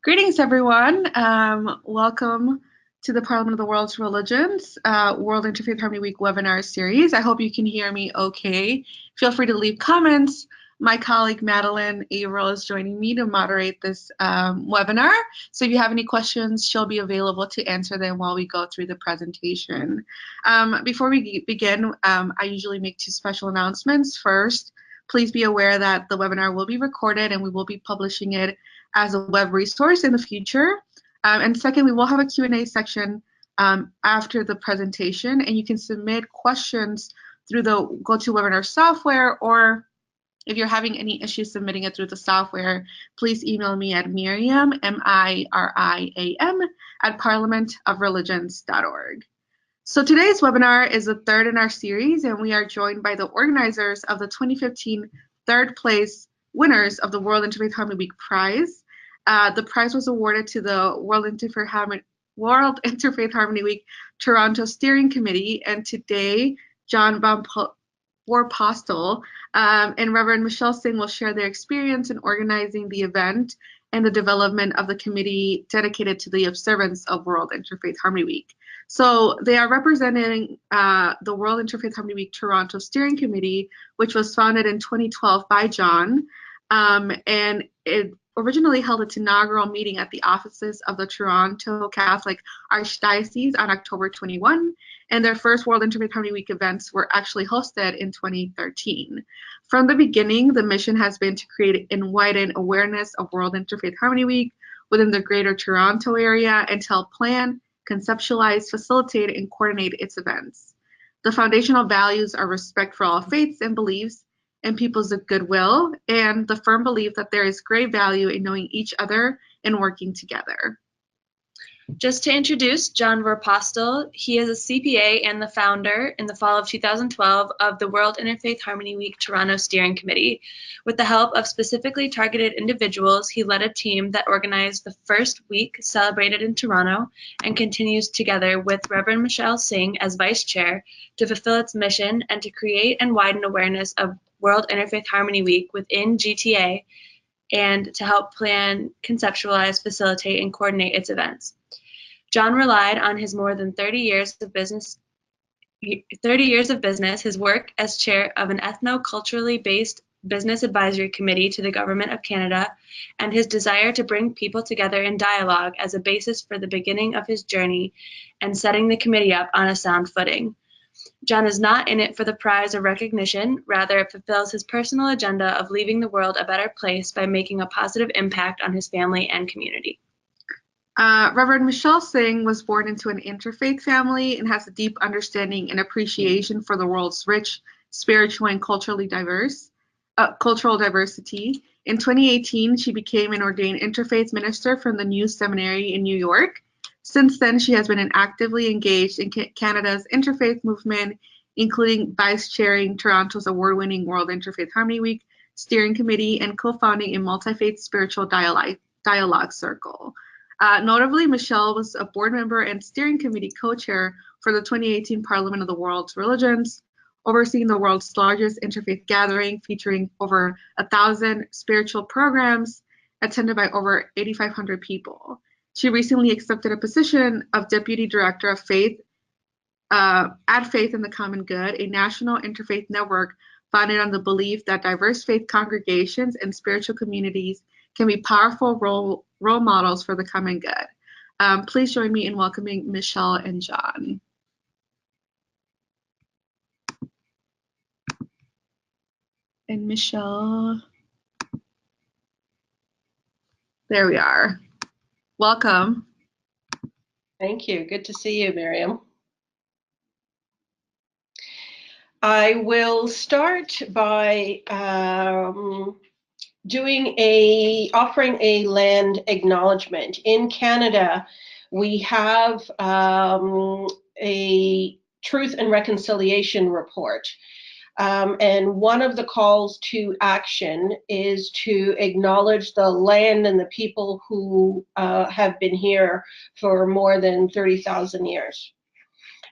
Greetings, everyone. Welcome to the Parliament of the World's Religions World Interfaith Harmony Week webinar series. I hope you can hear me okay. Feel free to leave comments. My colleague Madeline Averill is joining me to moderate this webinar. So if you have any questions, she'll be available to answer them while we go through the presentation. Before we begin, I usually make two special announcements. First, please be aware that the webinar will be recorded and we will be publishing it as a web resource in the future. And second, we will have a Q&A section after the presentation, and you can submit questions through the GoToWebinar software, or if you're having any issues submitting it through the software, please email me at Miriam, M-I-R-I-A-M, at parliamentofreligions.org. So today's webinar is the third in our series, and we are joined by the organizers of the 2015 third place winners of the World Interfaith Harmony Week Prize. The prize was awarded to the World Interfaith Harmony Week Toronto Steering Committee, and today John Voorpostel and Reverend Michelle Singh will share their experience in organizing the event and the development of the committee dedicated to the observance of World Interfaith Harmony Week. So they are representing the World Interfaith Harmony Week Toronto Steering Committee, which was founded in 2012 by John, and it originally held its inaugural meeting at the offices of the Toronto Catholic Archdiocese on October 21, and their first World Interfaith Harmony Week events were actually hosted in 2013. From the beginning, the mission has been to create and widen awareness of World Interfaith Harmony Week within the Greater Toronto area and to help plan, conceptualize, facilitate, and coordinate its events. The foundational values are respect for all faiths and beliefs, and peoples of goodwill, and the firm belief that there is great value in knowing each other and working together. Just to introduce John Voorpostel, he is a CPA and the founder in the fall of 2012 of the World Interfaith Harmony Week Toronto Steering Committee. With the help of specifically targeted individuals, he led a team that organized the first week celebrated in Toronto and continues together with Reverend Michelle Singh as vice chair to fulfill its mission and to create and widen awareness of World Interfaith Harmony Week within GTA and to help plan, conceptualize, facilitate, and coordinate its events. John relied on his more than 30 years of business, his work as chair of an ethno-culturally based business advisory committee to the Government of Canada, and his desire to bring people together in dialogue as a basis for the beginning of his journey and setting the committee up on a sound footing. John is not in it for the prize or recognition, rather it fulfills his personal agenda of leaving the world a better place by making a positive impact on his family and community. Reverend Michelle Singh was born into an interfaith family and has a deep understanding and appreciation for the world's rich, spiritual, and cultural diversity. In 2018, she became an ordained interfaith minister from the New Seminary in New York. Since then, she has been actively engaged in Canada's interfaith movement, including vice-chairing Toronto's award-winning World Interfaith Harmony Week Steering Committee and co-founding a multi-faith spiritual dialogue circle. Notably, Michelle was a board member and steering committee co-chair for the 2018 Parliament of the World's Religions, overseeing the world's largest interfaith gathering featuring over 1,000 spiritual programs attended by over 8,500 people. She recently accepted a position of Deputy Director of Faith at Faith in the Common Good, a national interfaith network founded on the belief that diverse faith congregations and spiritual communities can be powerful role models for the common good. Please join me in welcoming Michelle and John. And Michelle, there we are. Welcome. Thank you. Good to see you, Miriam. I will start by offering a land acknowledgement. In Canada, we have a Truth and Reconciliation report. And one of the calls to action is to acknowledge the land and the people who have been here for more than 30,000 years.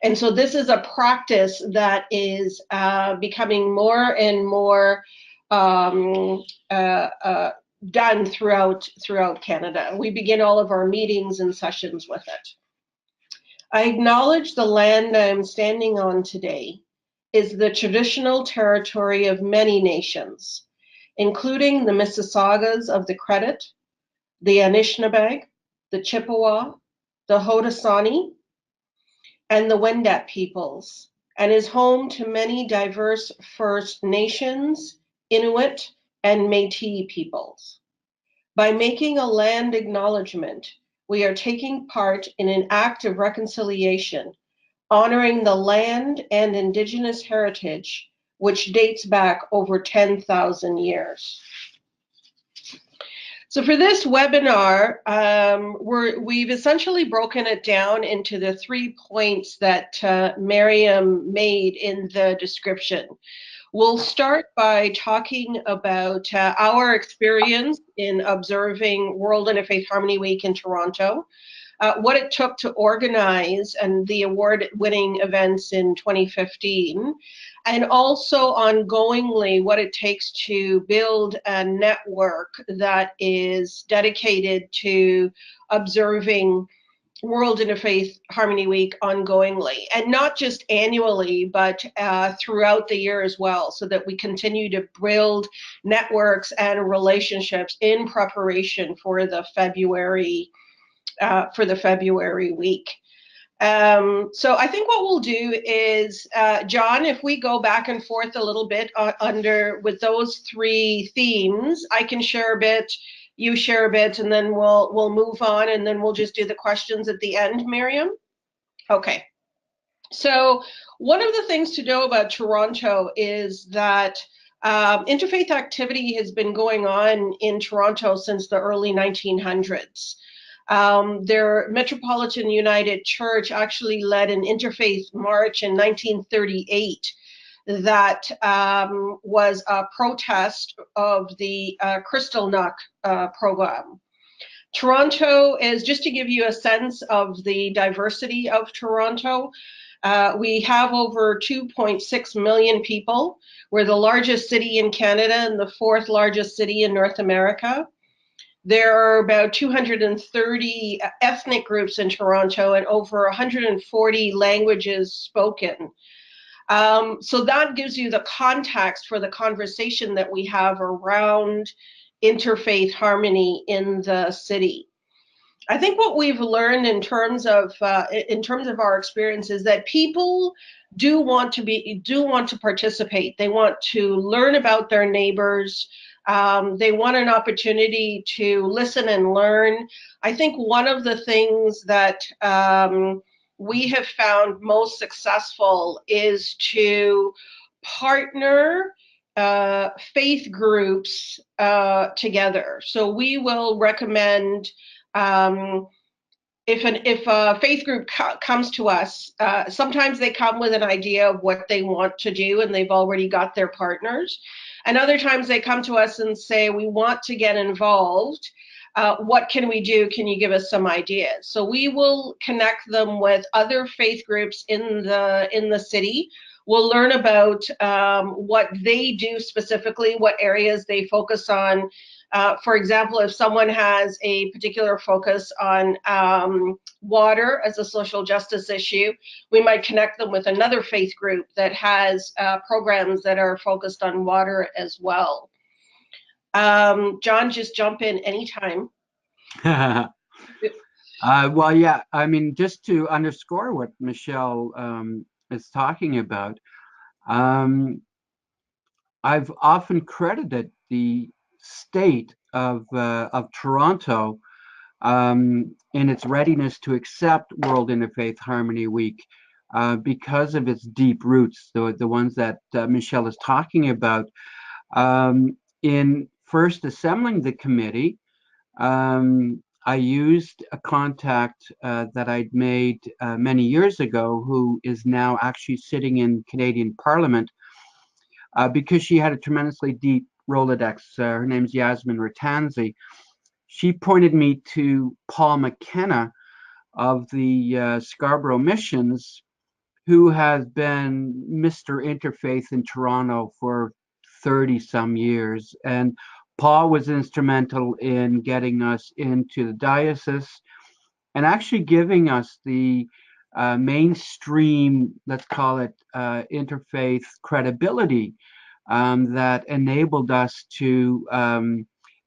And so this is a practice that is becoming more and more done throughout Canada. We begin all of our meetings and sessions with it. I acknowledge the land I am standing on today is the traditional territory of many nations, including the Mississaugas of the Credit, the Anishinaabe, the Chippewa, the Haudenosaunee, and the Wendat peoples, and is home to many diverse First Nations, Inuit, and Métis peoples. By making a land acknowledgement, we are taking part in an act of reconciliation, honoring the land and Indigenous heritage, which dates back over 10,000 years. So for this webinar, we've essentially broken it down into the 3 points that Miriam made in the description. We'll start by talking about our experience in observing World Interfaith Harmony Week in Toronto, what it took to organize and the award-winning events in 2015, and also ongoingly what it takes to build a network that is dedicated to observing World Interfaith Harmony Week ongoingly, and not just annually, but throughout the year as well, so that we continue to build networks and relationships in preparation for the February week. So I think what we'll do is, John, if we go back and forth a little bit with those 3 themes, I can share a bit, you share a bit, and then we'll move on, and then we'll just do the questions at the end, Miriam. Okay. So one of the things to know about Toronto is that interfaith activity has been going on in Toronto since the early 1900s. Their Metropolitan United Church actually led an interfaith march in 1938 that was a protest of the Kristallnacht program. Toronto is, just to give you a sense of the diversity of Toronto, we have over 2.6 million people. We're the largest city in Canada and the 4th largest city in North America. There are about 230 ethnic groups in Toronto and over 140 languages spoken. So that gives you the context for the conversation that we have around interfaith harmony in the city. I think what we've learned in terms of our experience is that people do want to participate. They want to learn about their neighbors. They want an opportunity to listen and learn. I think one of the things that we have found most successful is to partner faith groups together. So we will recommend, if a faith group comes to us, sometimes they come with an idea of what they want to do and they've already got their partners. And other times they come to us and say, we want to get involved. What can we do? Can you give us some ideas? So we will connect them with other faith groups in the city. We'll learn about what they do specifically, what areas they focus on. For example, if someone has a particular focus on water as a social justice issue, we might connect them with another faith group that has programs that are focused on water as well. John, just jump in anytime. Well, yeah, I mean, just to underscore what Michelle is talking about, I've often credited the state of Toronto in its readiness to accept World Interfaith Harmony Week because of its deep roots, the ones that Michelle is talking about. In first assembling the committee, I used a contact that I'd made many years ago, who is now actually sitting in Canadian Parliament, because she had a tremendously deep Rolodex. Her name's Yasmin Ratanzi. She pointed me to Paul McKenna of the Scarborough Missions, who has been Mr. Interfaith in Toronto for 30 some years. And Paul was instrumental in getting us into the diocese and actually giving us the mainstream, let's call it interfaith credibility that enabled us to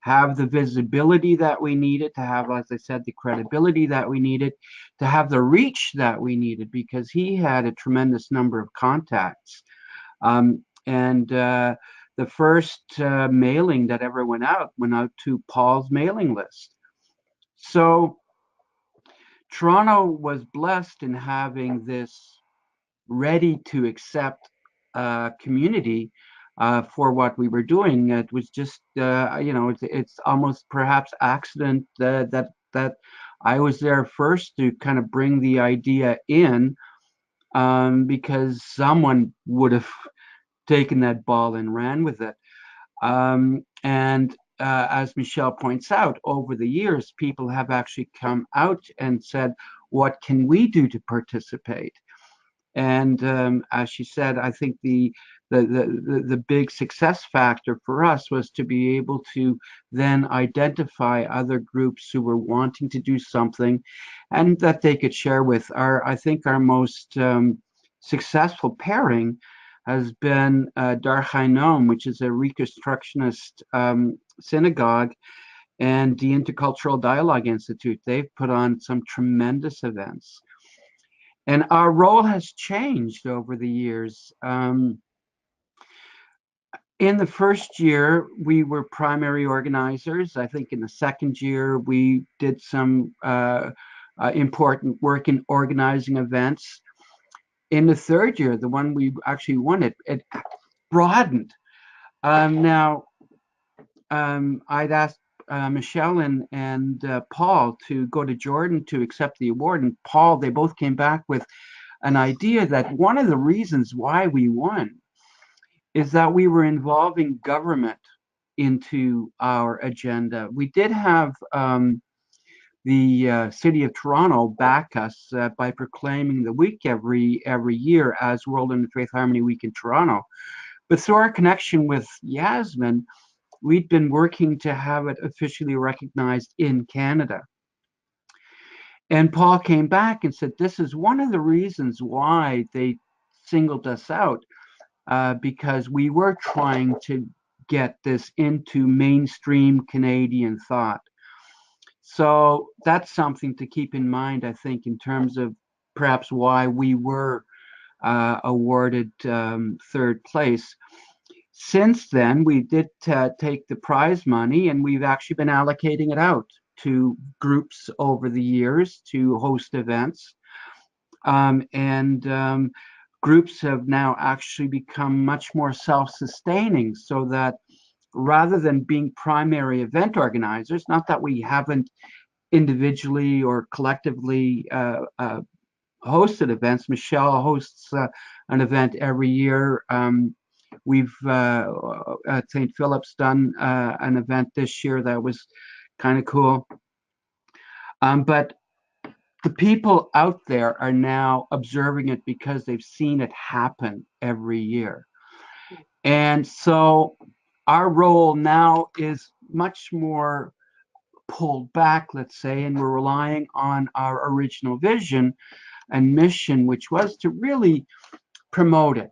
have the visibility that we needed, to have, as I said, the credibility that we needed, to have the reach that we needed, because he had a tremendous number of contacts. The first mailing that ever went out to Paul's mailing list. So Toronto was blessed in having this ready to accept community for what we were doing. It was just, it's almost perhaps accident that I was there first to kind of bring the idea in, because someone would have taken that ball and ran with it. As Michelle points out, over the years, people have actually come out and said, what can we do to participate? And as she said, I think the big success factor for us was to be able to then identify other groups who were wanting to do something and that they could share with. I think our most successful pairing has been Dar Chainom, which is a Reconstructionist synagogue, and the Intercultural Dialogue Institute. They've put on some tremendous events. And our role has changed over the years. In the first year, we were primary organizers. I think in the second year, we did some important work in organizing events. In the third year, the one we actually won, it broadened. I'd asked Michelle and Paul to go to Jordan to accept the award, and Paul, they both came back with an idea that one of the reasons why we won is that we were involving government into our agenda. We did have the City of Toronto back us by proclaiming the week every year as World Interfaith Harmony Week in Toronto. But through our connection with Yasmin, we'd been working to have it officially recognized in Canada. And Paul came back and said, this is one of the reasons why they singled us out, because we were trying to get this into mainstream Canadian thought. So that's something to keep in mind, I think, in terms of perhaps why we were awarded third place. Since then, we did take the prize money, and we've actually been allocating it out to groups over the years to host events. Groups have now actually become much more self-sustaining, so that rather than being primary event organizers, not that we haven't individually or collectively hosted events. Michelle hosts an event every year. We've at St. Philip's done an event this year that was kind of cool. But the people out there are now observing it because they've seen it happen every year. And so our role now is much more pulled back, let's say, and we're relying on our original vision and mission, which was to really promote it,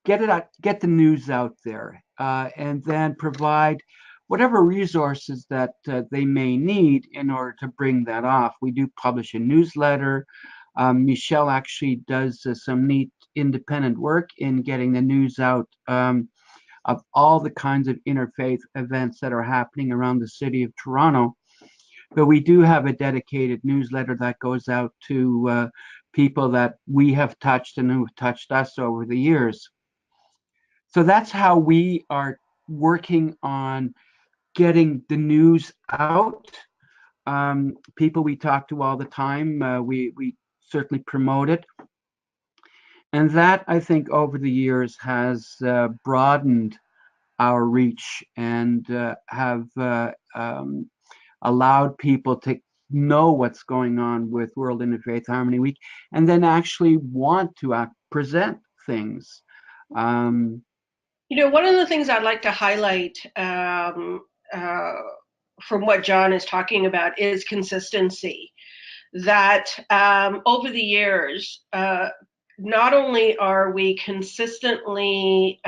get it out, get the news out there, and then provide whatever resources that they may need in order to bring that off. We do publish a newsletter. Michelle actually does some neat independent work in getting the news out of all the kinds of interfaith events that are happening around the city of Toronto. But we do have a dedicated newsletter that goes out to people that we have touched and who have touched us over the years. So that's how we are working on getting the news out. People we talk to all the time, we certainly promote it. And that, I think, over the years has broadened our reach and have allowed people to know what's going on with World Interfaith Harmony Week, and then actually want to present things. You know, one of the things I'd like to highlight from what John is talking about is consistency. That over the years, not only are we consistently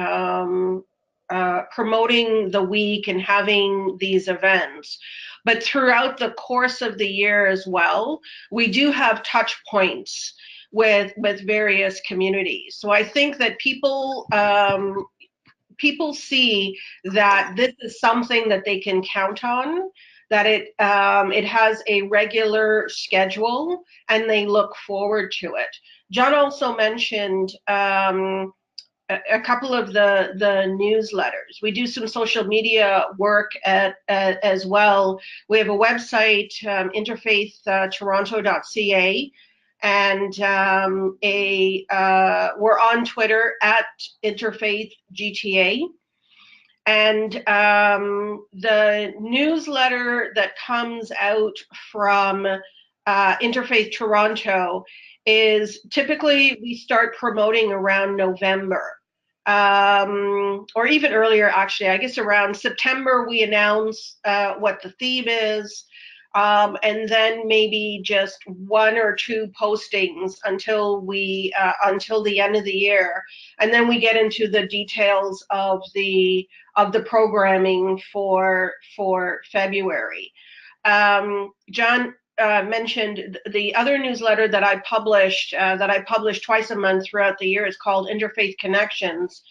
promoting the week and having these events, but throughout the course of the year as well, we do have touch points with various communities. So I think that people see that this is something that they can count on, that it has a regular schedule, and they look forward to it. John also mentioned a couple of the newsletters. We do some social media work as well. We have a website, interfaithtoronto.ca, and we're on Twitter at interfaithgta. And the newsletter that comes out from Interfaith Toronto is typically we start promoting around November, or even earlier, actually. I guess around September we announce what the theme is, and then maybe just 1 or 2 postings until the end of the year, and then we get into the details of the programming for February. John mentioned the other newsletter that I published twice a month throughout the year is called Interfaith Connections,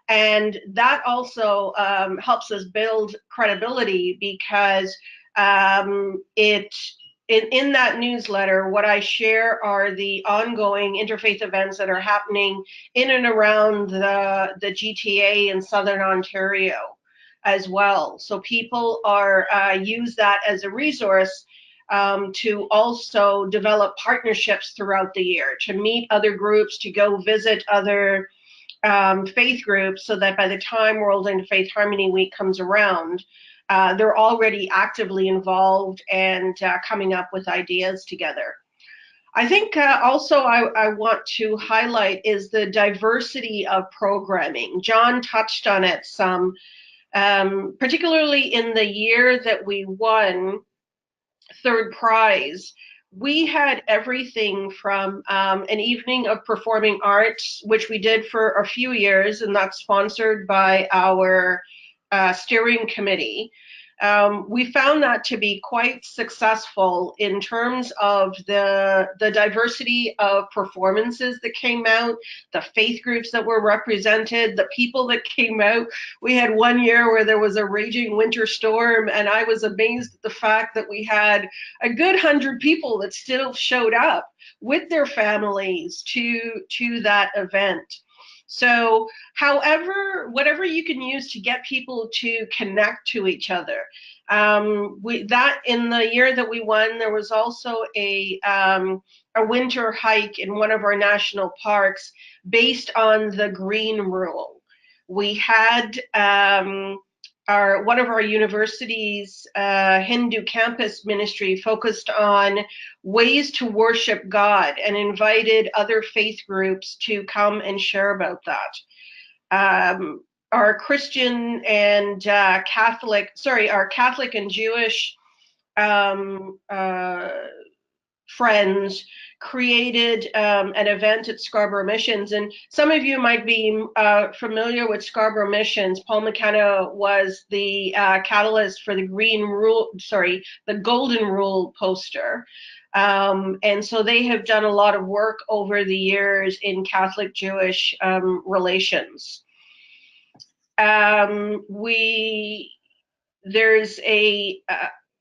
and that also helps us build credibility because in that newsletter, what I share are the ongoing interfaith events that are happening in and around the GTA in Southern Ontario as well. So people use that as a resource to also develop partnerships throughout the year, to meet other groups, to go visit other faith groups, so that by the time World Interfaith Harmony Week comes around, they're already actively involved and coming up with ideas together. I think also I want to highlight is the diversity of programming. John touched on it some, particularly in the year that we won third prize. We had everything from an evening of performing arts, which we did for a few years, and that's sponsored by our steering committee. We found that to be quite successful in terms of the diversity of performances that came out, the faith groups that were represented, the people that came out. We had one year where there was a raging winter storm, and I was amazed at the fact that we had a good 100 people that still showed up with their families to that event. So whatever you can use to get people to connect to each other. That in the year that we won, there was also a winter hike in one of our national parks based on the green rule. We had one of our universities' Hindu campus ministry focused on ways to worship God and invited other faith groups to come and share about that. Our Christian and Catholic and Jewish friends created an event at Scarborough Missions, and some of you might be familiar with Scarborough Missions. Paul McKenna was the catalyst for the Golden Rule poster, and so they have done a lot of work over the years in Catholic-Jewish relations.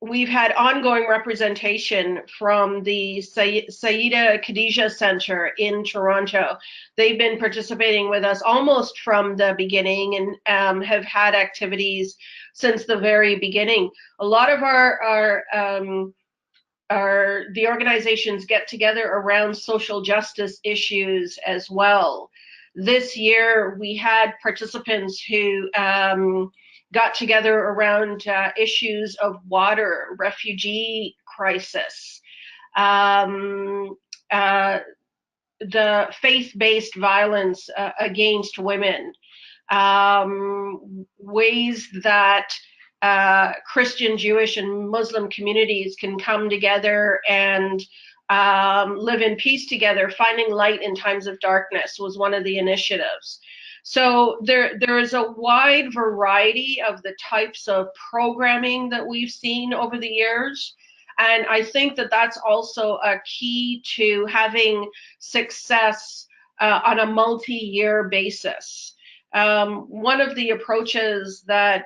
We've had ongoing representation from the Saida Khadija Center in Toronto. They've been participating with us almost from the beginning and have had activities since the very beginning. A lot of the organizations get together around social justice issues as well. This year, we had participants who got together around issues of water, refugee crisis, the faith-based violence against women, ways that Christian, Jewish, and Muslim communities can come together and live in peace together. Finding light in times of darkness was one of the initiatives. So there is a wide variety of the types of programming that we've seen over the years. And I think that that's also a key to having success on a multi-year basis. One of the approaches that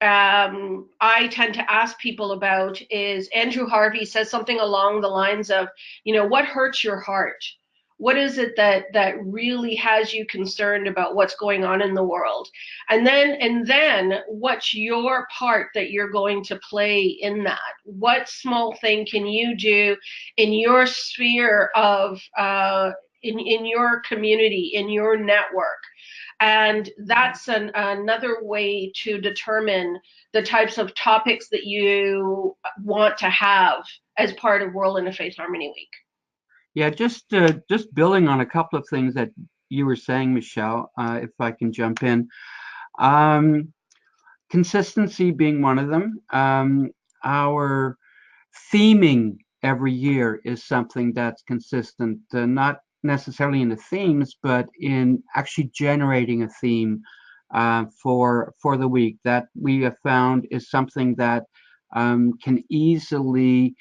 I tend to ask people about is Andrew Harvey says something along the lines of, what hurts your heart? What is it that really has you concerned about what's going on in the world? And then what's your part that you're going to play in that? What small thing can you do in your sphere of, in your community, in your network? And that's another way to determine the types of topics that you want to have as part of World Interfaith Harmony Week. Yeah, just building on a couple of things that you were saying, Michelle, if I can jump in. Consistency being one of them. Our theming every year is something that's consistent, not necessarily in the themes, but in actually generating a theme for the week that we have found is something that can easily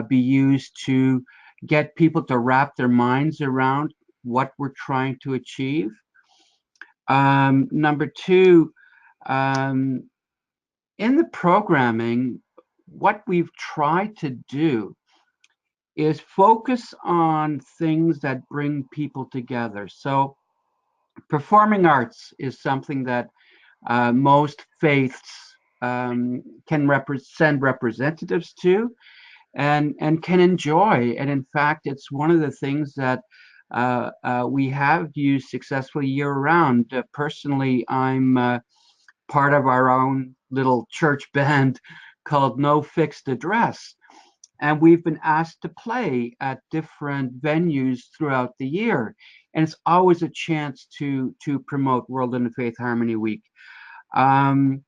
be used to get people to wrap their minds around what we're trying to achieve. Number two, in the programming, what we've tried to do is focus on things that bring people together. So performing arts is something that most faiths can send representatives to and can enjoy. And in fact, it's one of the things that we have used successfully year-round. Personally, I'm part of our own little church band called No Fixed Address. And we've been asked to play at different venues throughout the year. And it's always a chance to promote World Interfaith Harmony Week. And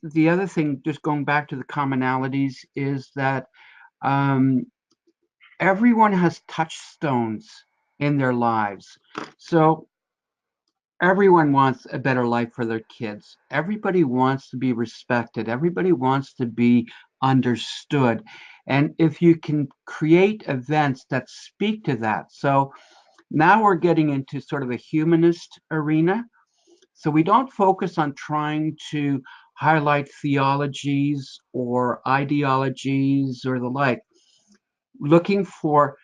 the other thing, just going back to the commonalities, is that everyone has touchstones in their lives. So everyone wants a better life for their kids. Everybody wants to be respected. Everybody wants to be understood. And if you can create events that speak to that. So now we're getting into sort of a humanist arena. So we don't focus on trying to highlight theologies or ideologies or the like, looking for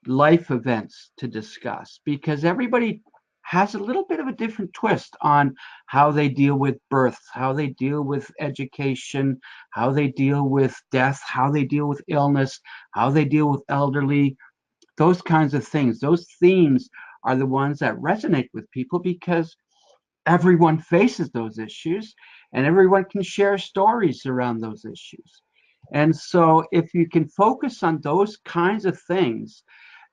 life events to discuss, because everybody has a little bit of a different twist on how they deal with birth, how they deal with education, how they deal with death, how they deal with illness, how they deal with elderly, those kinds of things. Those themes are the ones that resonate with people because everyone faces those issues and everyone can share stories around those issues. And so if you can focus on those kinds of things,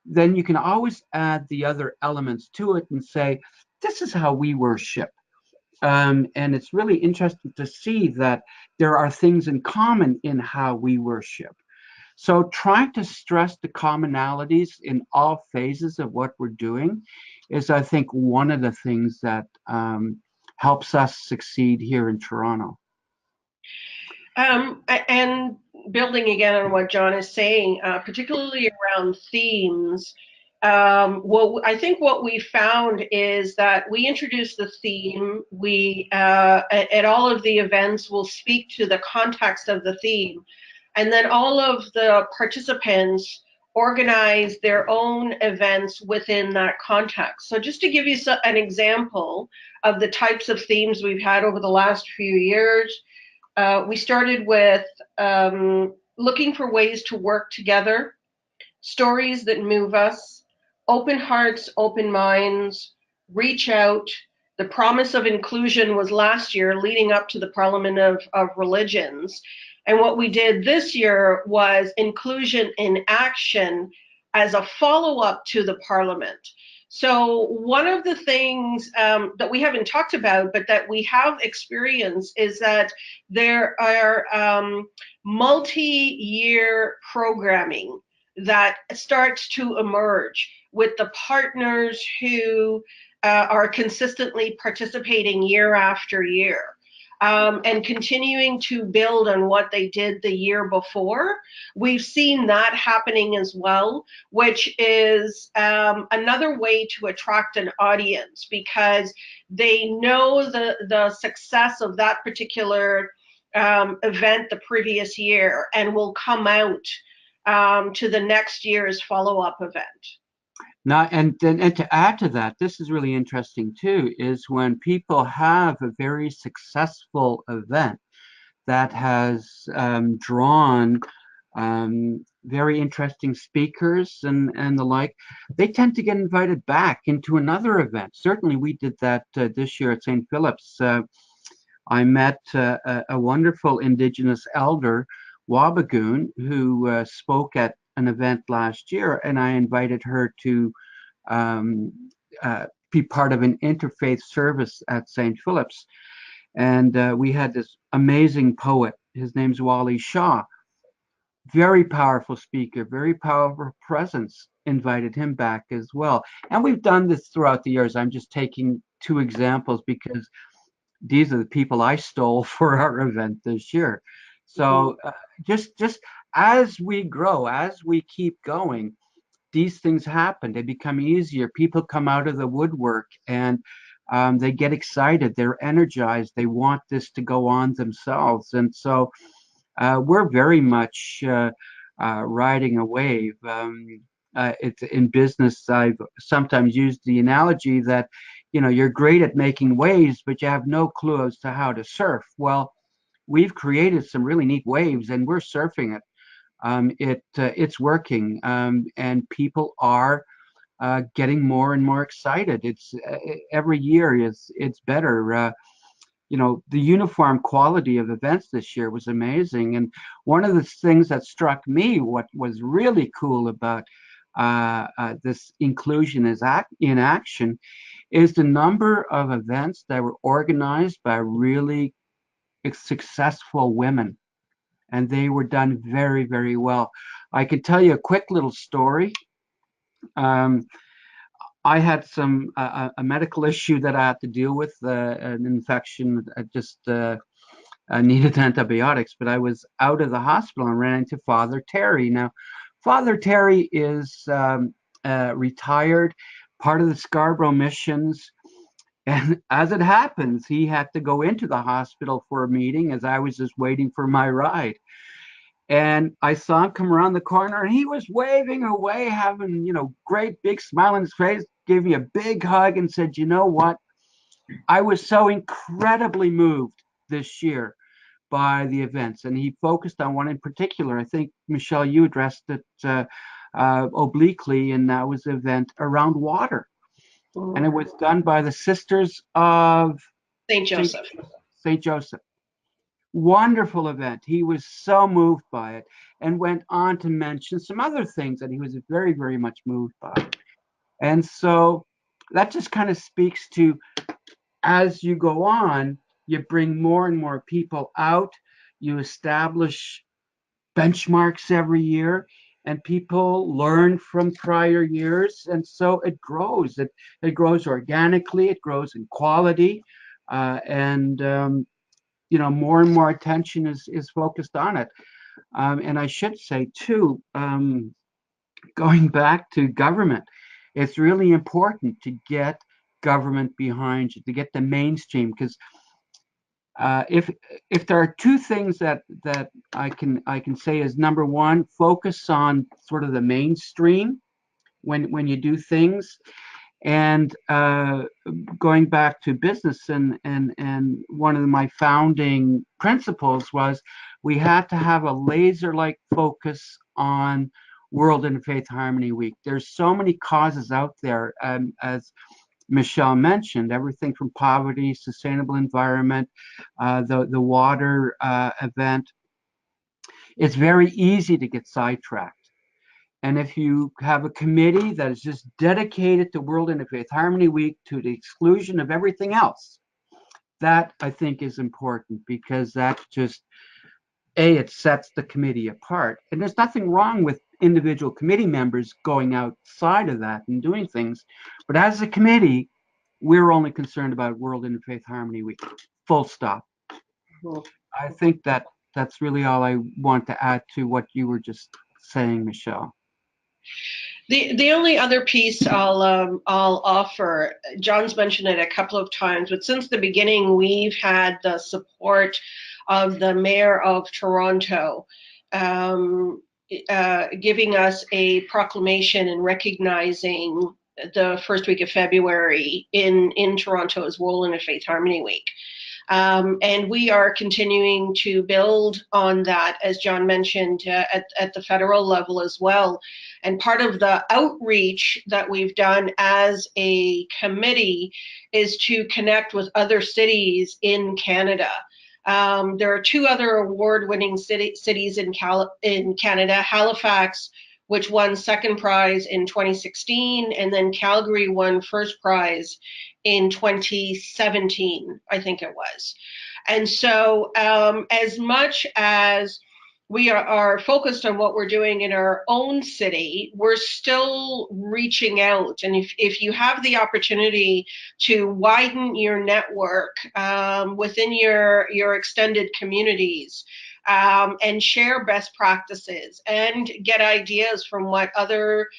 then you can always add the other elements to it and say, this is how we worship. And it's really interesting to see that there are things in common in how we worship. So trying to stress the commonalities in all phases of what we're doing is, I think, one of the things that helps us succeed here in Toronto. And building again on what John is saying, particularly around themes, I think what we found is that we introduce the theme. We, at all of the events, will speak to the context of the theme. And then all of the participants organize their own events within that context. So just to give you an example of the types of themes we've had over the last few years, we started with looking for ways to work together, stories that move us, open hearts, open minds, reach out. The promise of inclusion was last year, leading up to the Parliament of Religions. And what we did this year was inclusion in action as a follow-up to the Parliament. So one of the things that we haven't talked about, but that we have experienced, is that there are multi-year programming that starts to emerge with the partners who are consistently participating year after year. And continuing to build on what they did the year before. We've seen that happening as well, which is another way to attract an audience, because they know the success of that particular event the previous year and will come out to the next year's follow-up event. Now, and to add to that, this is really interesting too, is when people have a very successful event that has drawn very interesting speakers and the like, they tend to get invited back into another event. Certainly we did that this year at St. Philip's. I met a wonderful Indigenous elder, Wabagoon, who spoke at an event last year, and I invited her to be part of an interfaith service at St. Philip's. And we had this amazing poet. His name's Wally Shaw. Very powerful speaker, very powerful presence. Invited him back as well. And we've done this throughout the years. I'm just taking two examples because these are the people I stole for our event this year. So just as we grow, as we keep going, these things happen. They become easier. People come out of the woodwork and they get excited. They're energized. They want this to go on themselves. And so we're very much riding a wave. It's in business. I've sometimes used the analogy that, you know, you're great at making waves, but you have no clue as to how to surf. Well, we've created some really neat waves, and we're surfing it. It's working, and people are getting more and more excited. It's every year it's better. You know, the uniform quality of events this year was amazing. And one of the things that struck me, what was really cool about this inclusion is in action, is the number of events that were organized by really successful women. And they were done very, very well. I can tell you a quick little story. I had a medical issue that I had to deal with, an infection. I just needed antibiotics, but I was out of the hospital and ran into Father Terry. Now, Father Terry is retired, part of the Scarborough missions. And as it happens, he had to go into the hospital for a meeting as I was just waiting for my ride. And I saw him come around the corner, and he was waving away, having, you know, great big smile on his face, gave me a big hug and said, you know what? I was so incredibly moved this year by the events. And he focused on one in particular. I think, Michelle, you addressed it obliquely, and that was an event around water. And it was done by the Sisters of St. Joseph. St. Joseph. Wonderful event. He was so moved by it and went on to mention some other things that he was very, very much moved by. And so that just kind of speaks to, as you go on, you bring more and more people out, you establish benchmarks every year, and people learn from prior years. And so it grows. It grows organically, it grows in quality, and you know, more and more attention is focused on it. And I should say too, going back to government, it's really important to get government behind you, to get the mainstream, because if there are two things that I can say is, number one, focus on sort of the mainstream when you do things. And going back to business, and one of my founding principles was we had to have a laser-like focus on World Interfaith Harmony Week. There's so many causes out there, as Michelle mentioned, everything from poverty, sustainable environment, the water event. It's very easy to get sidetracked. And if you have a committee that is just dedicated to World Interfaith Harmony Week to the exclusion of everything else, that I think is important, because that just, it sets the committee apart. And there's nothing wrong with individual committee members going outside of that and doing things. But as a committee, we're only concerned about World Interfaith Harmony Week, full stop. Mhm. I think that's really all I want to add to what you were just saying, Michelle. The only other piece I'll offer, John's mentioned it a couple of times, but since the beginning we've had the support of the Mayor of Toronto, giving us a proclamation and recognizing the first week of February in Toronto as World Interfaith Harmony Week. And we are continuing to build on that, as John mentioned, at the federal level as well. And part of the outreach that we've done as a committee is to connect with other cities in Canada. There are two other award-winning cities in Canada, Halifax, which won second prize in 2016, and then Calgary won first prize in 2017, I think it was. And so as much as we are focused on what we're doing in our own city, we're still reaching out. And if you have the opportunity to widen your network within your extended communities, and share best practices and get ideas from what other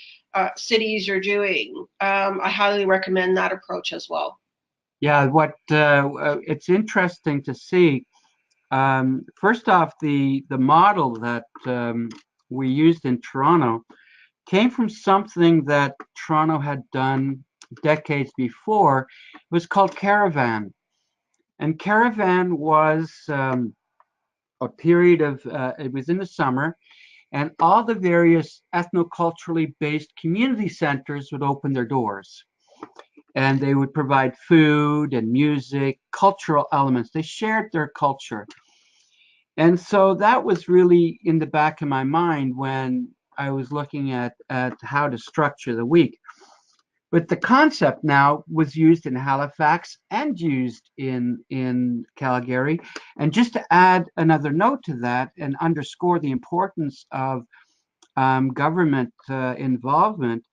cities are doing, I highly recommend that approach as well. Yeah, it's interesting to see. First off, the model that we used in Toronto came from something that Toronto had done decades before. It was called Caravan. And Caravan was a period of, it was in the summer, and all the various ethnoculturally based community centers would open their doors. And they would provide food and music, cultural elements. They shared their culture. And so that was really in the back of my mind when I was looking at how to structure the week. But the concept now was used in Halifax and used in Calgary. And just to add another note to that and underscore the importance of government involvement,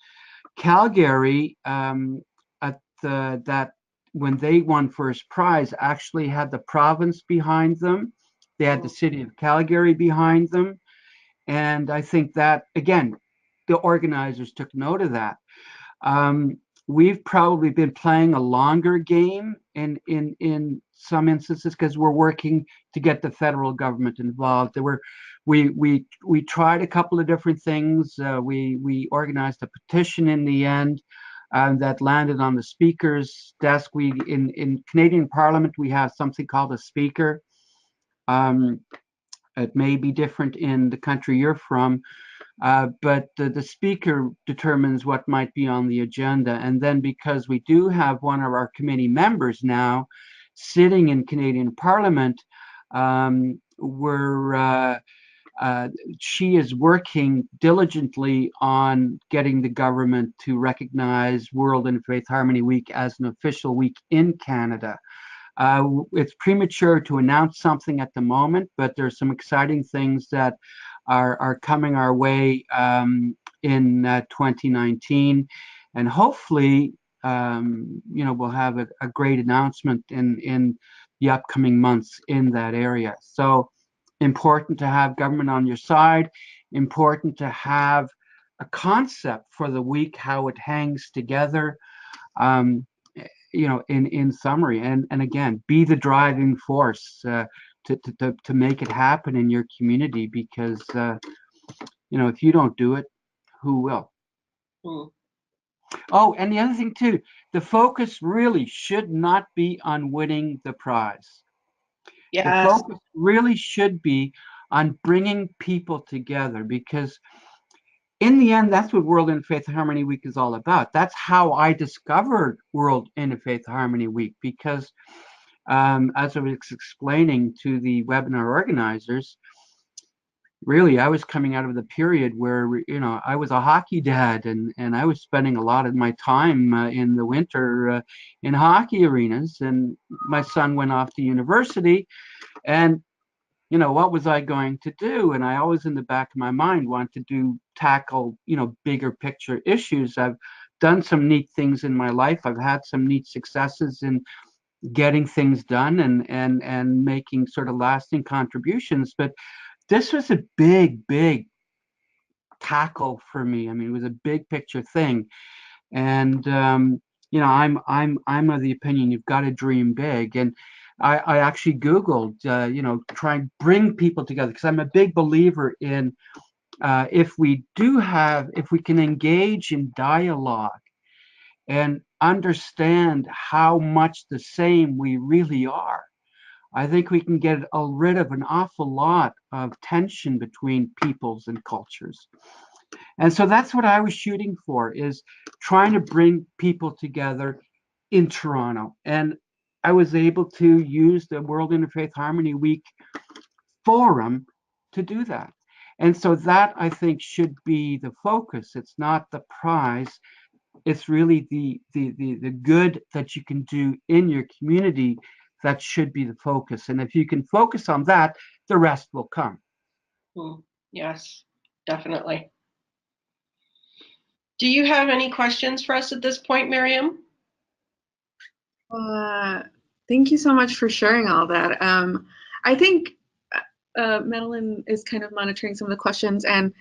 Calgary, that when they won first prize, actually had the province behind them. They had the city of Calgary behind them. And I think that, again, the organizers took note of that. We've probably been playing a longer game in some instances because we're working to get the federal government involved. We tried a couple of different things. We organized a petition in the end that landed on the speaker's desk. In Canadian Parliament, we have something called a speaker. It may be different in the country you're from, but the speaker determines what might be on the agenda. And then because we do have one of our committee members now sitting in Canadian Parliament, she is working diligently on getting the government to recognize World Interfaith Harmony Week as an official week in Canada. It's premature to announce something at the moment, but there's some exciting things that are coming our way in 2019, and hopefully, we'll have a great announcement in the upcoming months in that area. So important to have government on your side, important to have a concept for the week, how it hangs together. In summary, and again, be the driving force to make it happen in your community, because if you don't do it, who will? Oh, and the other thing too, the focus really should not be on winning the prize. Yes. The focus really should be on bringing people together, because in the end, that's what World Interfaith Harmony Week is all about. That's how I discovered World Interfaith Harmony Week, because as I was explaining to the webinar organizers, really, I was coming out of the period where, I was a hockey dad, and I was spending a lot of my time in the winter in hockey arenas. And my son went off to university, and what was I going to do? And I always, in the back of my mind, want to tackle, bigger picture issues. I've done some neat things in my life. I've had some neat successes in getting things done and making sort of lasting contributions. But this was a big tackle for me. I mean, it was a big picture thing. And I'm of the opinion you've got to dream big. And I actually Googled, try and bring people together, because I'm a big believer in if we can engage in dialogue and understand how much the same we really are, I think we can get rid of an awful lot of tension between peoples and cultures. And so that's what I was shooting for, is trying to bring people together in Toronto. And I was able to use the World Interfaith Harmony Week forum to do that. And so that, I think, should be the focus. It's not the prize. It's really the good that you can do in your community that should be the focus. And if you can focus on that, the rest will come. Yes, definitely. Do you have any questions for us at this point, Miriam? Thank you so much for sharing all that. I think Madeline is kind of monitoring some of the questions, and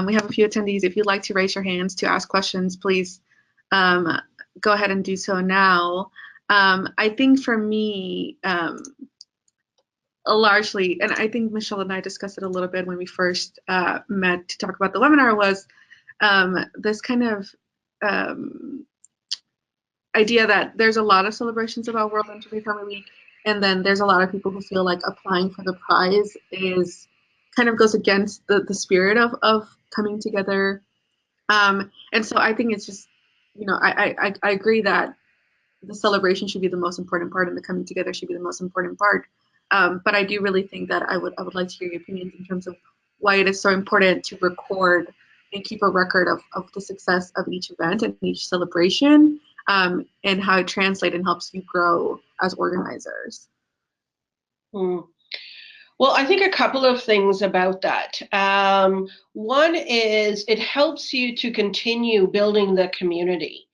we have a few attendees. If you'd like to raise your hands to ask questions, please go ahead and do so now. I think for me, largely, and I think Michelle and I discussed it a little bit when we first met to talk about the webinar, was this kind of idea that there's a lot of celebrations about World Interfaith Harmony Week, and then there's a lot of people who feel like applying for the prize is kind of goes against the spirit of coming together. And so I think it's just, I agree that the celebration should be the most important part and the coming together should be the most important part. But I do really think that I would like to hear your opinions in terms of why it is so important to record and keep a record of the success of each event and each celebration, and how it translates and helps you grow as organizers. Well, I think a couple of things about that. One is it helps you to continue building the community.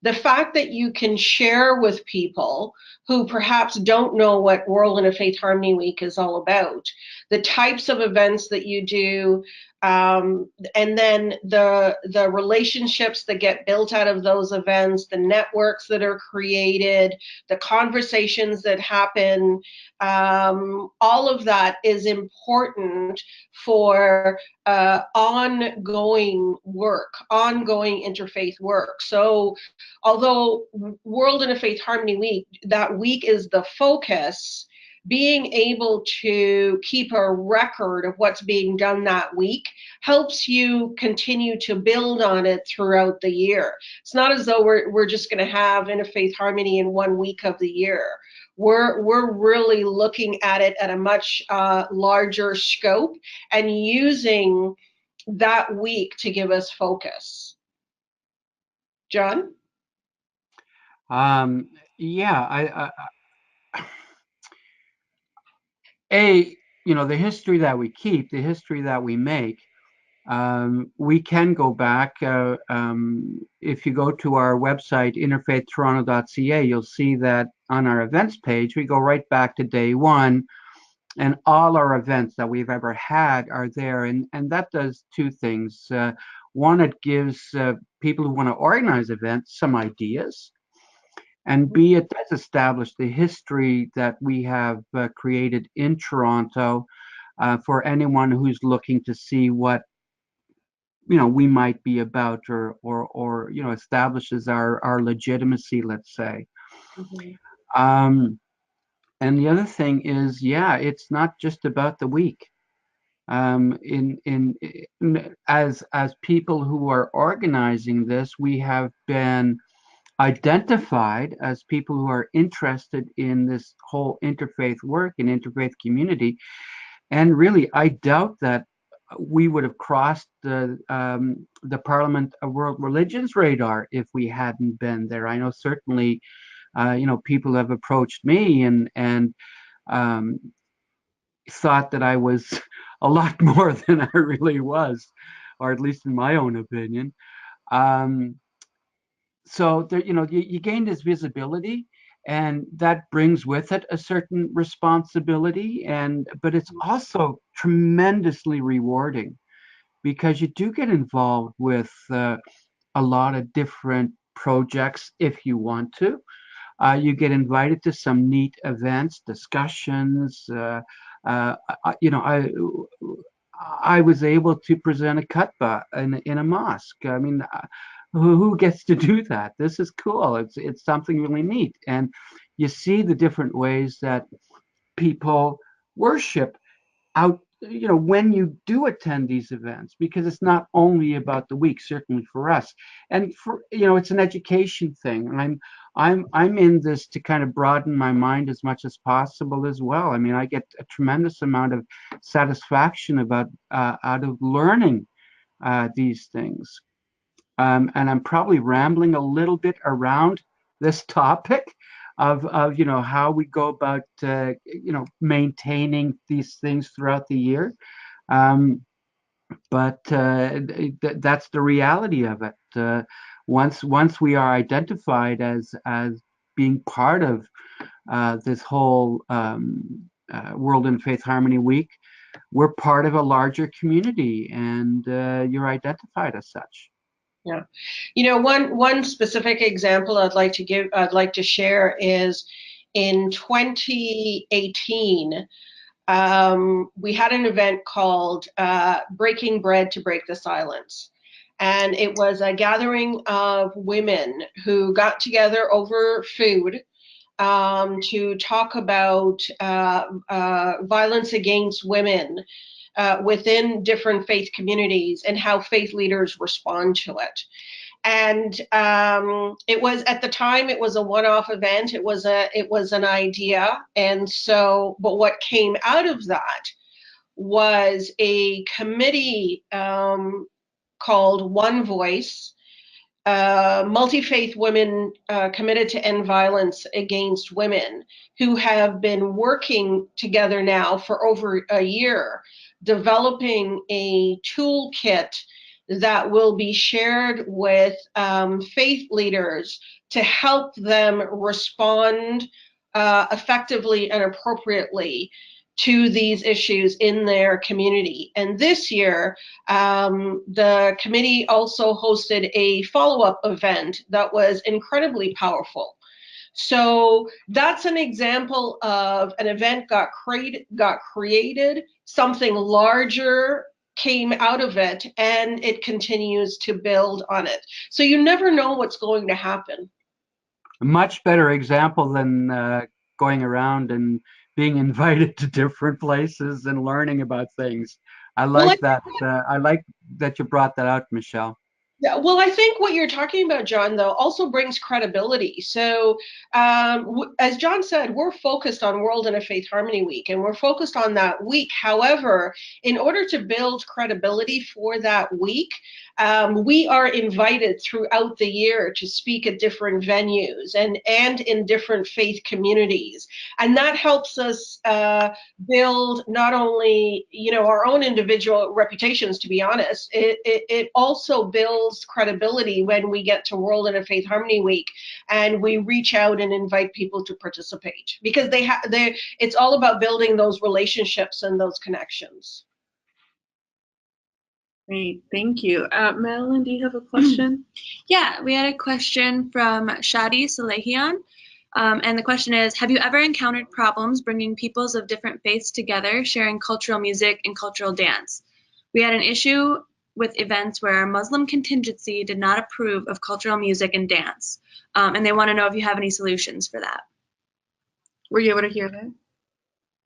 The fact that you can share with people who perhaps don't know what World Interfaith Harmony Week is all about, the types of events that you do, and then the relationships that get built out of those events, the networks that are created, the conversations that happen, all of that is important for ongoing work, ongoing interfaith work. So although World Interfaith Harmony Week, that week is the focus, being able to keep a record of what's being done that week helps you continue to build on it throughout the year. It's not as though we're just going to have Interfaith Harmony in 1 week of the year. We're really looking at it at a much larger scope and using that week to give us focus. John? Yeah, the history that we keep, the history that we make, we can go back. If you go to our website, interfaithtoronto.ca, you'll see that on our events page, we go right back to day one, and all our events that we've ever had are there. And that does two things. One, it gives people who want to organize events some ideas. And B, it does establish the history that we have created in Toronto for anyone who's looking to see what we might be about, or establishes our legitimacy, let's say. And the other thing is, it's not just about the week. As people who are organizing this, we have been identified as people who are interested in this whole interfaith work and interfaith community. And really, I doubt that we would have crossed the Parliament of World Religions radar if we hadn't been there. I know certainly, people have approached me and thought that I was a lot more than I really was, or at least in my own opinion. So there, you gain this visibility, and that brings with it a certain responsibility, but it's also tremendously rewarding because you do get involved with a lot of different projects if you want to. You get invited to some neat events, discussions. I was able to present a khutbah in a mosque. I mean, who gets to do that? This is cool. It's something really neat, and you see the different ways that people worship out, when you do attend these events, because it's not only about the week, certainly for us, and it's an education thing. And I'm in this to kind of broaden my mind as much as possible as well. I mean, I get a tremendous amount of satisfaction out of learning these things. And I'm probably rambling a little bit around this topic of how we go about maintaining these things throughout the year, but that's the reality of it. Once we are identified as being part of this whole World Interfaith Harmony Week, we're part of a larger community, and you're identified as such. Yeah. One specific example I'd like to share is in 2018, we had an event called Breaking Bread to Break the Silence. And it was a gathering of women who got together over food to talk about violence against women within different faith communities and how faith leaders respond to it. And it was, at the time, it was a one-off event. It was an idea. And so, but what came out of that was a committee called One Voice, multi-faith women committed to end violence against women, who have been working together now for over a year, developing a toolkit that will be shared with faith leaders to help them respond effectively and appropriately to these issues in their community. And this year, the committee also hosted a follow-up event that was incredibly powerful. So that's an example of an event got created, something larger came out of it, and it continues to build on it. So you never know what's going to happen. A much better example than going around and being invited to different places and learning about things. I like that. I like that you brought that out, Michelle. Yeah, well, I think what you're talking about, John, though, also brings credibility. So, as John said, we're focused on World Interfaith Harmony Week, and we're focused on that week. However, in order to build credibility for that week, we are invited throughout the year to speak at different venues and in different faith communities. And that helps us build not only, our own individual reputations, to be honest, it also builds credibility when we get to World Interfaith Harmony Week and we reach out and invite people to participate, because it's all about building those relationships and those connections. Great, thank you. Madeline, do you have a question? Yeah, we had a question from Shadi Salehian. And the question is, have you ever encountered problems bringing peoples of different faiths together, sharing cultural music and cultural dance? We had an issue with events where our Muslim contingency did not approve of cultural music and dance. And they want to know if you have any solutions for that. Were you able to hear that?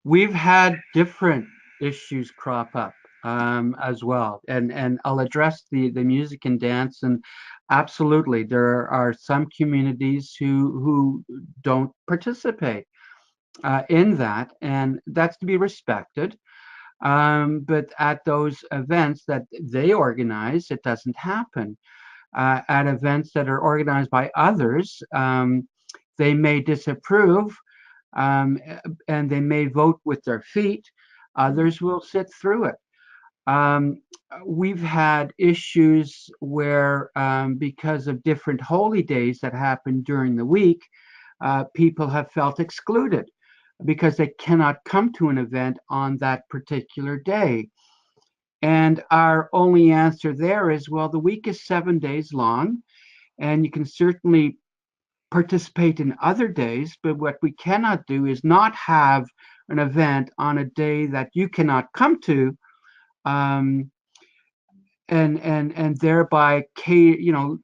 We've had different issues crop up as well. And I'll address the music and dance. And absolutely, there are some communities who don't participate in that, and that's to be respected. But at those events that they organize, it doesn't happen. At events that are organized by others, they may disapprove, and they may vote with their feet. Others will sit through it. Um, we've had issues where, because of different holy days that happen during the week, people have felt excluded because they cannot come to an event on that particular day. And our only answer there is, well, the week is 7 days long, and you can certainly participate in other days, but what we cannot do is not have an event on a day that you cannot come to, um, and thereby,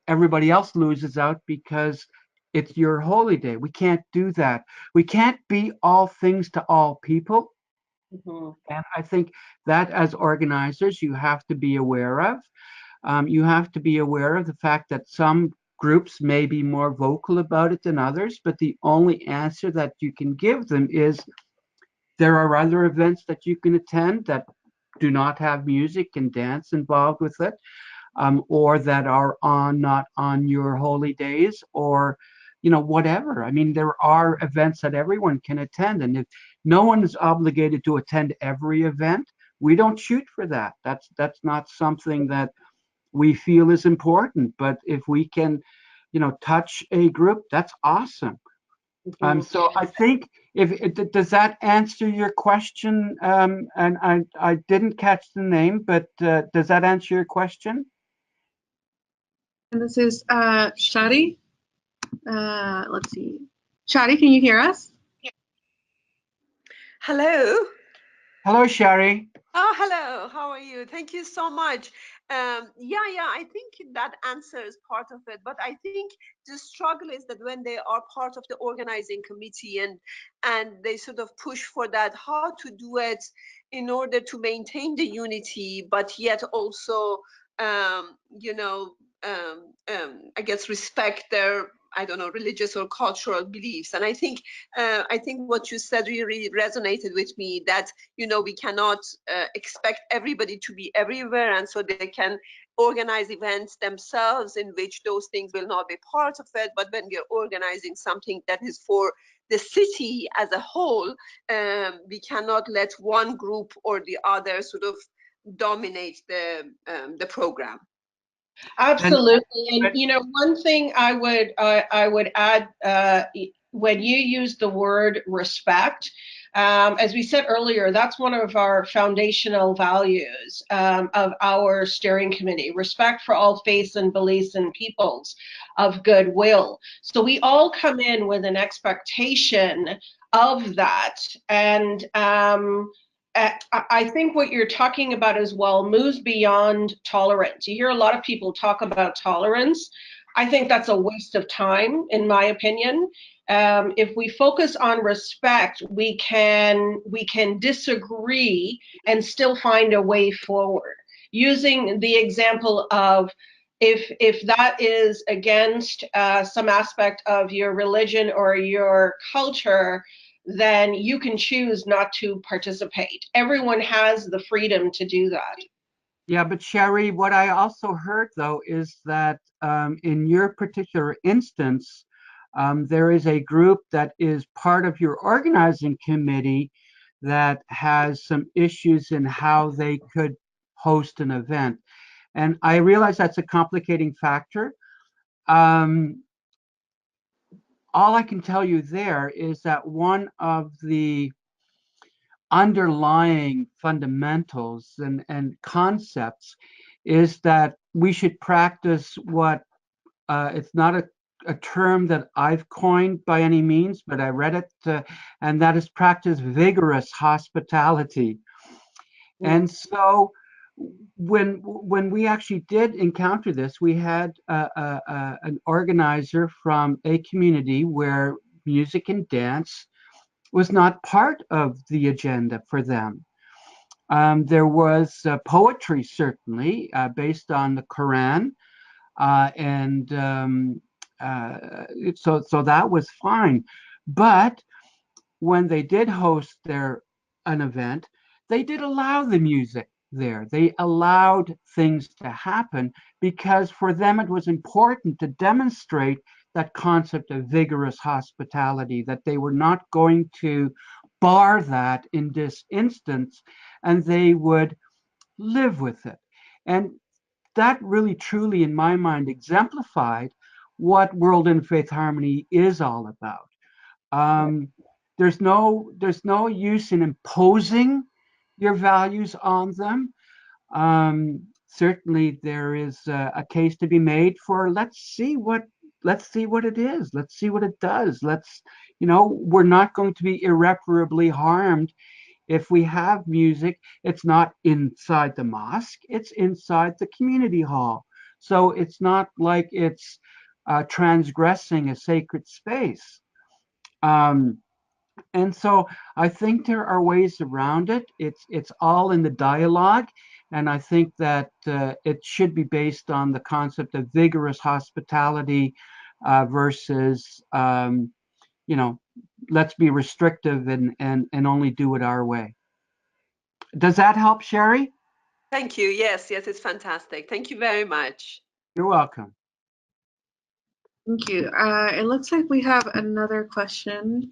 everybody else loses out because it's your holy day. We can't do that. We can't be all things to all people. And I think that as organizers, you have to be aware of. You have to be aware of the fact that some groups may be more vocal about it than others, but the only answer that you can give them is there are other events that you can attend that do not have music and dance involved with it, or that are not on your holy days, or whatever. I mean, there are events that everyone can attend, and if no one is obligated to attend every event, we don't shoot for that. That's not something that we feel is important. But if we can, touch a group, that's awesome. So I think does that answer your question? And I didn't catch the name, but does that answer your question? And this is Shadi. Let's see. Shadi, can you hear us? Hello. Hello, Shari. Oh, hello. How are you? Thank you so much. Yeah, I think that answers part of it. But I think the struggle is that when they are part of the organizing committee and they sort of push for that, how to do it in order to maintain the unity, but yet also, I guess, respect their, I don't know, religious or cultural beliefs. And I think what you said really resonated with me, that we cannot expect everybody to be everywhere, and so they can organize events themselves in which those things will not be part of it. But when we are organizing something that is for the city as a whole, we cannot let one group or the other sort of dominate the program. Absolutely. And one thing I would add, when you use the word respect, as we said earlier, that's one of our foundational values of our steering committee: respect for all faiths and beliefs and peoples of goodwill. So we all come in with an expectation of that. And I think what you're talking about as well moves beyond tolerance. You hear a lot of people talk about tolerance. I think that's a waste of time, in my opinion. If we focus on respect, we can disagree and still find a way forward. Using the example of, if that is against some aspect of your religion or your culture, then you can choose not to participate. Everyone has the freedom to do that. Yeah, but Sherry, what I also heard though is that in your particular instance, there is a group that is part of your organizing committee that has some issues in how they could host an event. And I realize that's a complicating factor. All I can tell you there is that one of the underlying fundamentals and concepts is that we should practice what it's not a term that I've coined by any means, but I read it, and that is practice vigorous hospitality. And so when we actually did encounter this, we had an organizer from a community where music and dance was not part of the agenda for them. There was poetry, certainly, based on the Quran, and so that was fine. But when they did host an event, they did allow the music there. They allowed things to happen because for them it was important to demonstrate that concept of vigorous hospitality, that they were not going to bar that in this instance, and they would live with it. And that really truly, in my mind, exemplified what World Interfaith Harmony is all about. There's no use in imposing your values on them. Certainly, there is a case to be made for let's see what it is. Let's see what it does. We're not going to be irreparably harmed if we have music. It's not inside the mosque, it's inside the community hall. So it's not like it's transgressing a sacred space. And so I think there are ways around it. It's all in the dialogue. And I think that it should be based on the concept of vigorous hospitality versus, let's be restrictive and only do it our way. Does that help, Sherry? Thank you. Yes, it's fantastic. Thank you very much. You're welcome. Thank you. It looks like we have another question.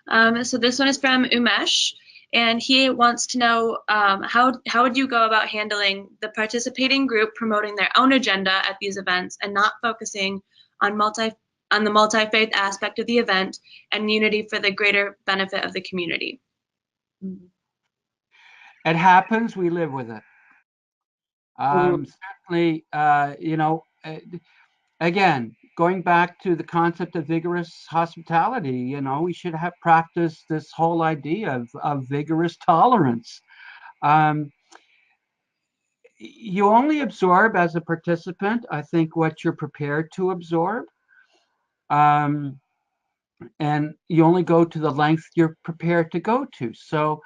So this one is from Umesh, and he wants to know how would you go about handling the participating group promoting their own agenda at these events and not focusing on the multi-faith aspect of the event and unity for the greater benefit of the community? It happens. We live with it. Certainly, again, going back to the concept of vigorous hospitality, we should have practiced this whole idea of vigorous tolerance. You only absorb as a participant, I think, what you're prepared to absorb. And you only go to the length you're prepared to go to. So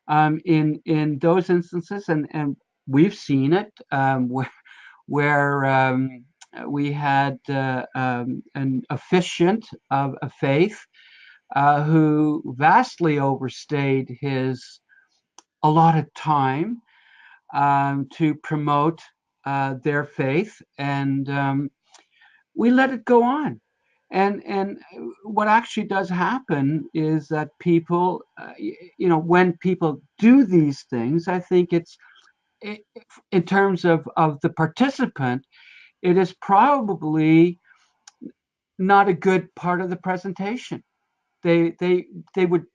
in those instances, and we've seen it, where we had an officiant of a faith who vastly overstayed his allotted time to promote their faith, and we let it go on. And what actually does happen is that people, when people do these things, I think in terms of the participant, it is probably not a good part of the presentation. They would,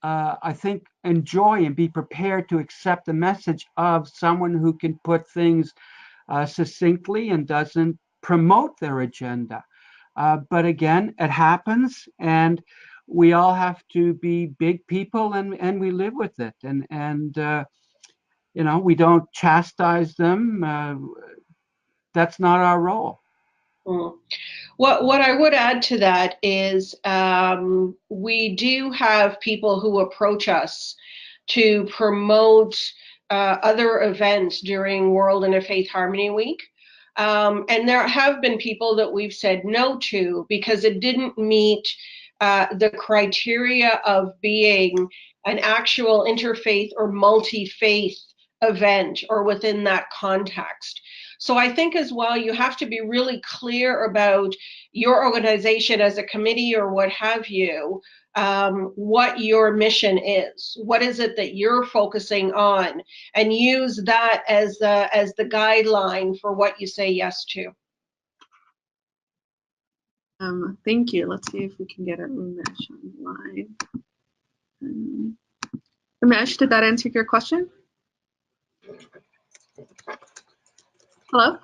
I think, enjoy and be prepared to accept the message of someone who can put things succinctly and doesn't promote their agenda. But again, it happens, and we all have to be big people, and we live with it. And we don't chastise them. That's not our role. What I would add to that is we do have people who approach us to promote other events during World Interfaith Harmony Week. And there have been people that we've said no to because it didn't meet the criteria of being an actual interfaith or multi-faith event or within that context. So I think as well, you have to be really clear about your organization as a committee or what have you, what your mission is. What is it that you're focusing on? And use that as the guideline for what you say yes to. Thank you. Let's see if we can get a Umesh online. Umesh, did that answer your question? Hello?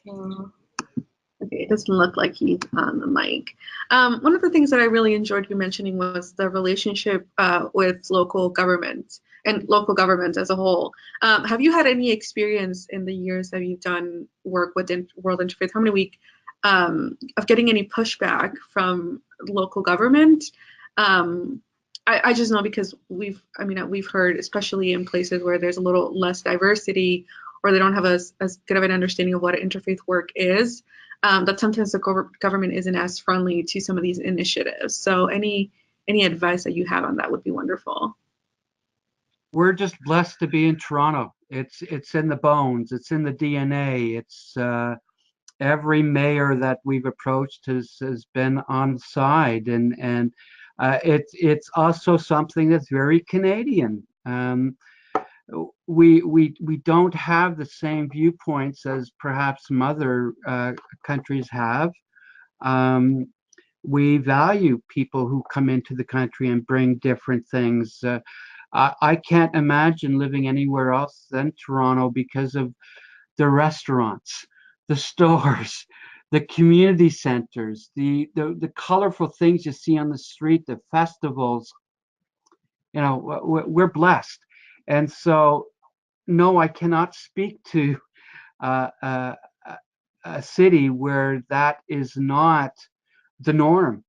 Okay, it doesn't look like he's on the mic. One of the things that I really enjoyed you mentioning was the relationship with local government and local government as a whole. Have you had any experience in the years that you've done work within World Interfaith Harmony Week of getting any pushback from local government? I just know because we've heard, especially in places where there's a little less diversity or they don't have as good of an understanding of what interfaith work is, that sometimes the government isn't as friendly to some of these initiatives. So any advice that you have on that would be wonderful. we're just blessed to be in Toronto. It's in the bones. It's in the DNA. It's every mayor that we've approached has been on side, and it's also something that's very Canadian. We don't have the same viewpoints as perhaps some other countries have. We value people who come into the country and bring different things. I can't imagine living anywhere else than Toronto because of the restaurants, the stores, the community centers, the colorful things you see on the street, the festivals. You know, we're blessed. And so, no, I cannot speak to a city where that is not the norm.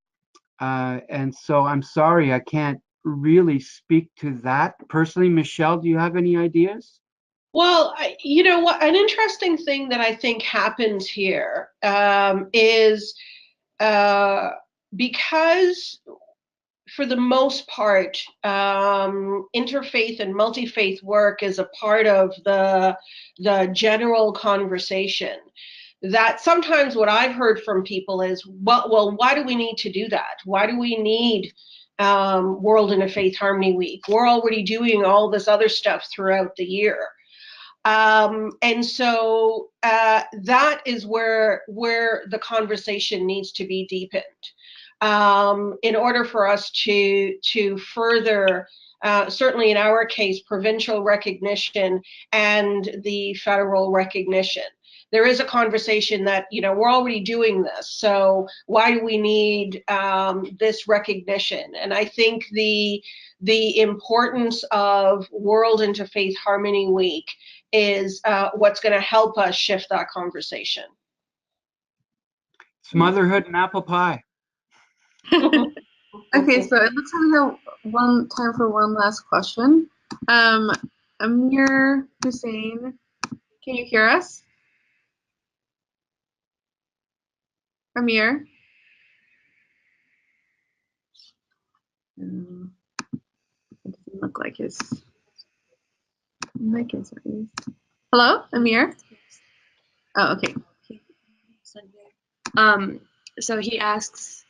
And so I'm sorry, I can't really speak to that personally. Michelle, do you have any ideas? Well, you know what? An interesting thing that I think happens here is because, for the most part, interfaith and multi-faith work is a part of the general conversation. That sometimes what I've heard from people is, well, why do we need to do that? Why do we need World Interfaith Harmony Week? We're already doing all this other stuff throughout the year. And so that is where the conversation needs to be deepened in order for us to further, certainly in our case, provincial recognition and the federal recognition. There is a conversation that, you know, we're already doing this, so why do we need this recognition? And I think the importance of World Interfaith Harmony Week is what's going to help us shift that conversation. It's motherhood and apple pie. Okay, so it looks like we have time for one last question. Amir Hussein, can you hear us? Amir? It doesn't look like his mic is raised. Hello, Amir? Oh, okay. So he asks,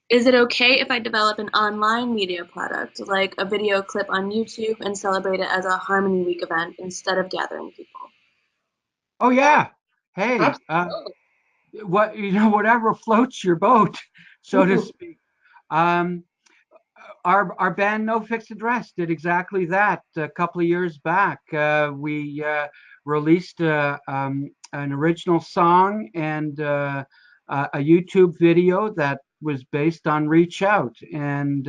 is it okay if I develop an online media product, like a video clip on YouTube, and celebrate it as a Harmony Week event instead of gathering people? Oh yeah. Hey, whatever floats your boat, so to speak. Our band No Fixed Address did exactly that a couple of years back. We released an original song and a YouTube video that was based on Reach Out. And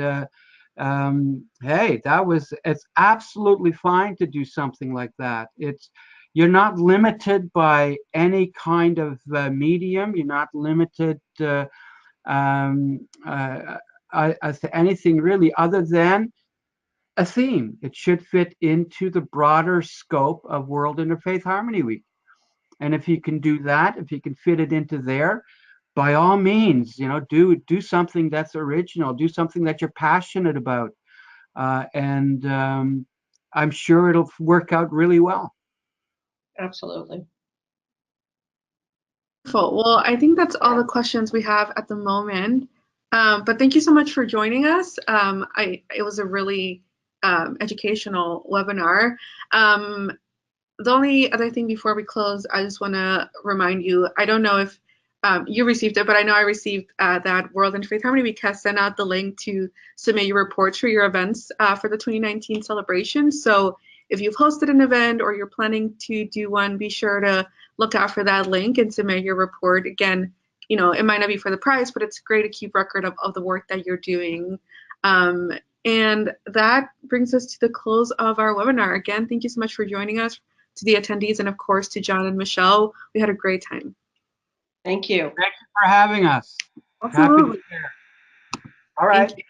hey, it's absolutely fine to do something like that. You're not limited by any kind of medium. You're not limited anything really other than a theme. It should fit into the broader scope of World Interfaith Harmony Week. And if you can do that, if you can fit it into there, by all means, do something that's original, do something that you're passionate about. And I'm sure it'll work out really well. Absolutely. Wonderful. Well, I think that's all the questions we have at the moment. But thank you so much for joining us. It was a really educational webinar. The only other thing before we close, I just want to remind you, I don't know if you received it, but I know I received that World Interfaith Harmony Week has sent out the link to submit your reports for your events for the 2019 celebration. So if you've hosted an event or you're planning to do one, be sure to look out for that link and submit your report. Again, it might not be for the prize, but it's great to keep record of the work that you're doing. And that brings us to the close of our webinar. Again, thank you so much for joining us, to the attendees, and of course to John and Michelle. We had a great time. Thank you. Thank you for having us. Absolutely. Happy to share. All right. Thank you.